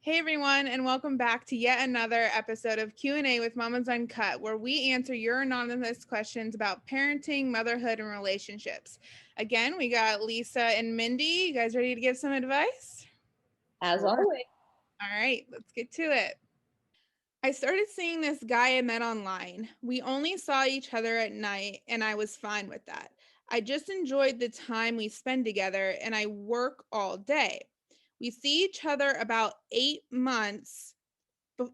Hey everyone, and welcome back to yet another episode of Q&A with Mamas Uncut, where we answer your anonymous questions about parenting, motherhood, and relationships. Again, we got Lisa and Mindy. You guys ready to give some advice? As Sure. always. All right, let's get to it. I started seeing this guy I met online. We only saw each other at night, and I was fine with that. I just enjoyed the time we spend together, and I work all day. We see each other about 8 months.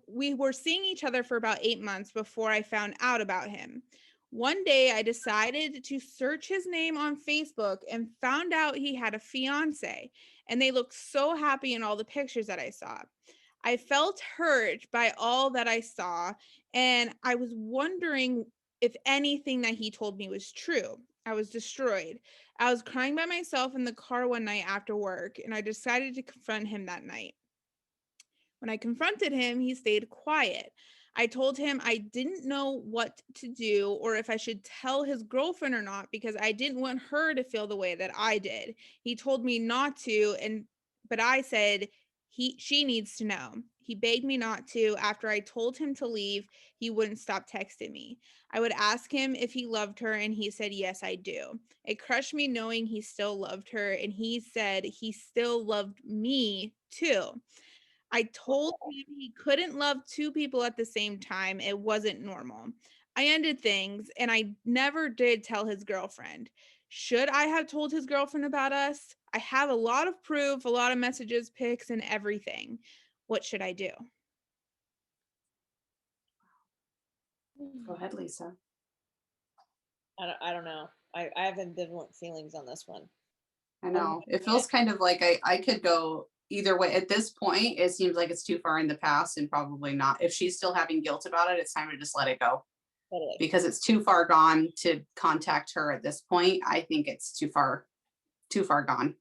We were seeing each other for about 8 months before I found out about him. One day I decided to search his name on Facebook and found out he had a fiance, and they looked so happy in all the pictures that I saw. I felt hurt by all that I saw, and I was wondering if anything that he told me was true. I was destroyed. I was crying by myself in the car one night after work, and I decided to confront him that night. When I confronted him, he stayed quiet. I told him I didn't know what to do or if I should tell his girlfriend or not because I didn't want her to feel the way that I did. He told me not to, but I said she needs to know. He begged me not to. After I told him to leave, he wouldn't stop texting me. I would ask him if he loved her, and he said, yes, I do. It crushed me knowing he still loved her, and he said he still loved me too. I told him he couldn't love two people at the same time. It wasn't normal. I ended things, and I never did tell his girlfriend. Should I have told his girlfriend about us? I have a lot of proof, a lot of messages, pics, and everything. What should I do? Go ahead, Lisa. I don't know. I have ambivalent feelings on this one. I know it feels kind of like I could go either way. At this point, it seems like it's too far in the past and probably not. If she's still having guilt about it, it's time to just let it go Totally. because it's too far gone to contact her at this point. I think it's too far gone.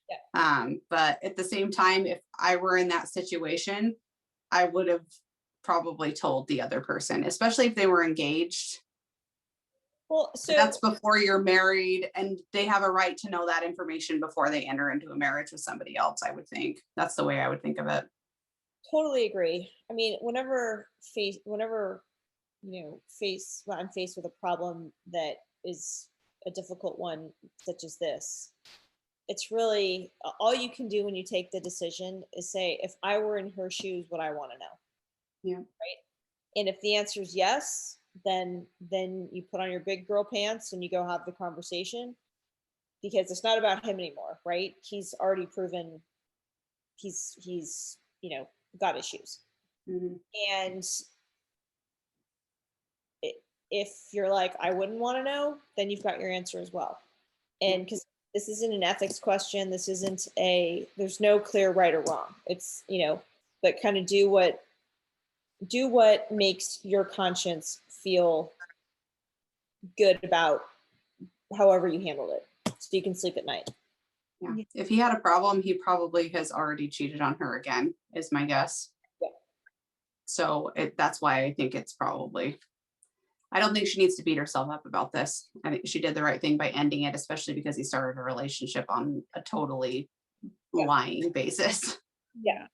Yeah. But at the same time, if I were in that situation, I would have probably told the other person, especially if they were engaged. Well, so That's before you're married, and they have a right to know that information before they enter into a marriage with somebody else. I would think that's the way I would think of it. totally agree. I mean, whenever I'm faced with a problem that is a difficult one, such as this, it's really all you can do when you take the decision is say, if I were in her shoes, what I want to know. Yeah. Right. And if the answer is yes, then you put on your big girl pants and you go have the conversation, because it's not about him anymore, right? He's already proven he's got issues. Mm-hmm. And if you're like, I wouldn't want to know, then you've got your answer as well. And because this isn't an ethics question, there's no clear right or wrong. It's, but kind of do what makes your conscience feel good about however you handled it, so you can sleep at night. Yeah. If he had a problem, he probably has already cheated on her again, is my guess. Yeah. So that's why I think it's probably, I don't think she needs to beat herself up about this. I think she did the right thing by ending it, especially because he started a relationship on a totally lying basis. Yeah.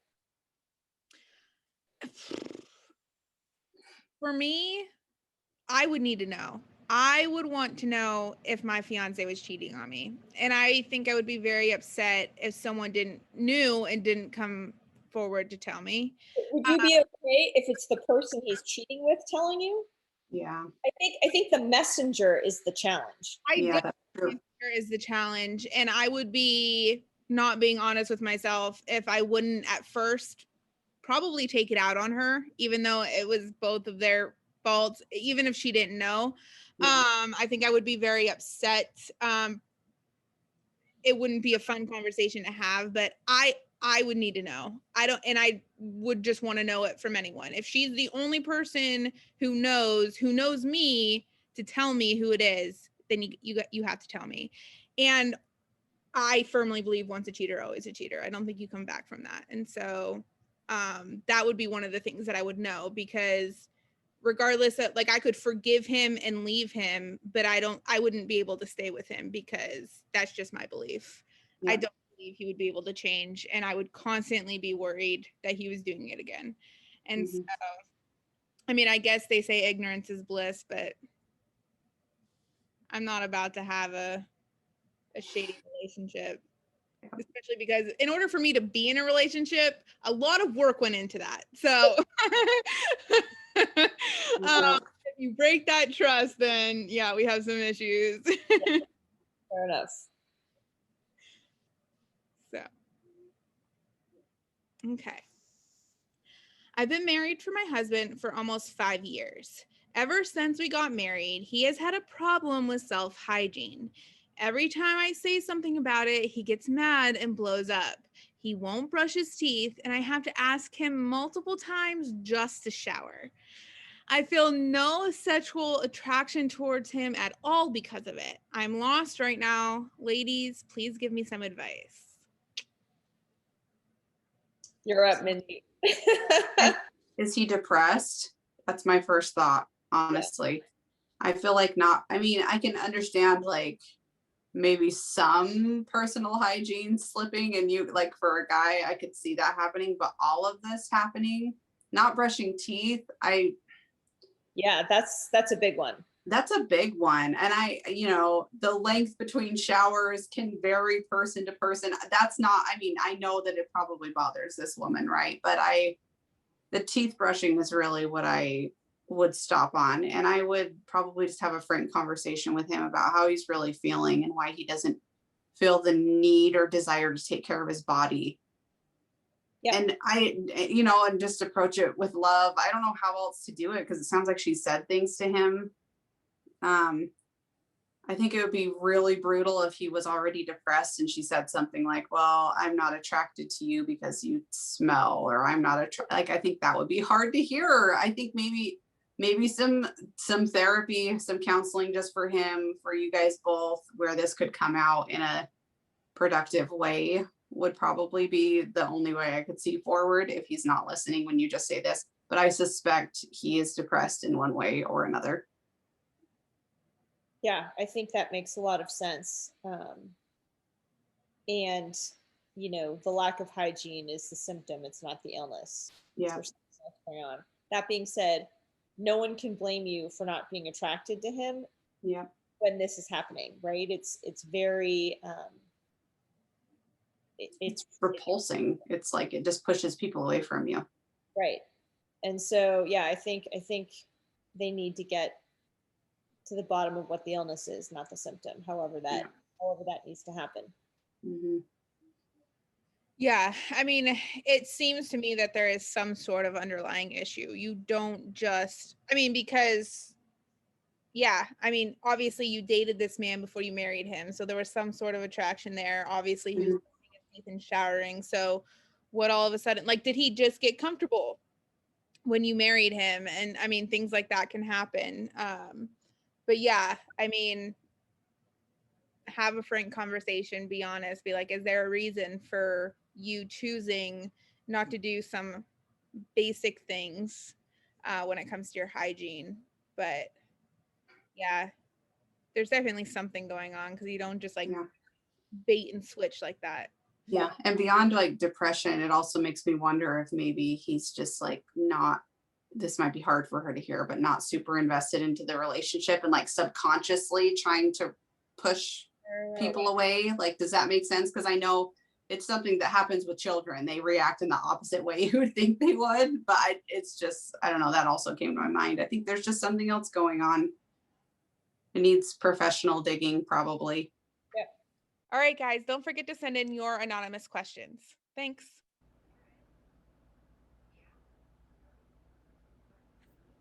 For me, I would need to know. I would want to know if my fiance was cheating on me. And I think I would be very upset if someone knew and didn't come forward to tell me. Would you be okay if it's the person he's cheating with telling you? Yeah. I think the messenger is the challenge. That's true. Is the challenge. And I would be not being honest with myself if I wouldn't at first probably take it out on her, even though it was both of their faults, even if she didn't know. I think I would be very upset. It wouldn't be a fun conversation to have, but I would need to know. I would just want to know it from anyone. If she's the only person who knows me to tell me who it is, then you have to tell me. And I firmly believe once a cheater, always a cheater. I don't think you come back from that. And so that would be one of the things that I would know, because regardless of, like, I could forgive him and leave him, but I wouldn't be able to stay with him because that's just my belief. Yeah. I don't believe he would be able to change, and I would constantly be worried that he was doing it again. And so, I mean, I guess they say ignorance is bliss, but I'm not about to have a shady relationship, especially because in order for me to be in a relationship, a lot of work went into that. So if you break that trust, then yeah, we have some issues. Fair enough. So, okay. I've been married for my husband for almost 5 years. Ever since we got married, he has had a problem with self-hygiene. Every time I say something about it, he gets mad and blows up. He won't brush his teeth, and I have to ask him multiple times just to shower. I feel no sexual attraction towards him at all because of it. I'm lost right now. Ladies, please give me some advice. You're up, Mindy. Is he depressed? That's my first thought, honestly. I feel like not. I mean, I can understand like maybe some personal hygiene slipping, and you like for a guy, I could see that happening, but all of this happening, not brushing teeth, Yeah, that's a big one. that's a big one. And the length between showers can vary person to person. That's not, I mean, I know that it probably bothers this woman, right? But the teeth brushing is really what I would stop on. And I would probably just have a frank conversation with him about how he's really feeling and why he doesn't feel the need or desire to take care of his body. Yeah. And and just approach it with love. I don't know how else to do it because it sounds like she said things to him. I think it would be really brutal if he was already depressed and she said something like, well, I'm not attracted to you because you smell, or I'm not like, I think that would be hard to hear. I think maybe some therapy, some counseling just for him, for you guys both, where this could come out in a productive way would probably be the only way I could see forward if he's not listening when you just say this. But I suspect he is depressed in one way or another. Yeah, I think that makes a lot of sense. And, the lack of hygiene is the symptom, it's not the illness. Yeah. There's something else going on. That being said, no one can blame you for not being attracted to him. Yeah. When this is happening, right? It's very, it's repulsing. It's like it just pushes people away from you. Right. And so, yeah, I think they need to get to the bottom of what the illness is, not the symptom, however that needs to happen. Mm-hmm. Yeah, I mean, it seems to me that there is some sort of underlying issue. You don't just, I mean, because, yeah, I mean, obviously you dated this man before you married him, so there was some sort of attraction there. Obviously, he was brushing his teeth and showering. So, what all of a sudden, like, did he just get comfortable when you married him? And I mean, things like that can happen. But yeah, I mean, have a frank conversation, be honest, be like, is there a reason for you choosing not to do some basic things when it comes to your hygiene? But yeah, there's definitely something going on because you don't just like bait and switch like that. Yeah. And beyond like depression, it also makes me wonder if maybe he's just like not, this might be hard for her to hear, but not super invested into the relationship and like subconsciously trying to push people away. Like, does that make sense? Because I know it's something that happens with children. They react in the opposite way you would think they would, but it's just, I don't know, that also came to my mind. I think there's just something else going on. It needs professional digging, probably. All right, guys, don't forget to send in your anonymous questions. Thanks.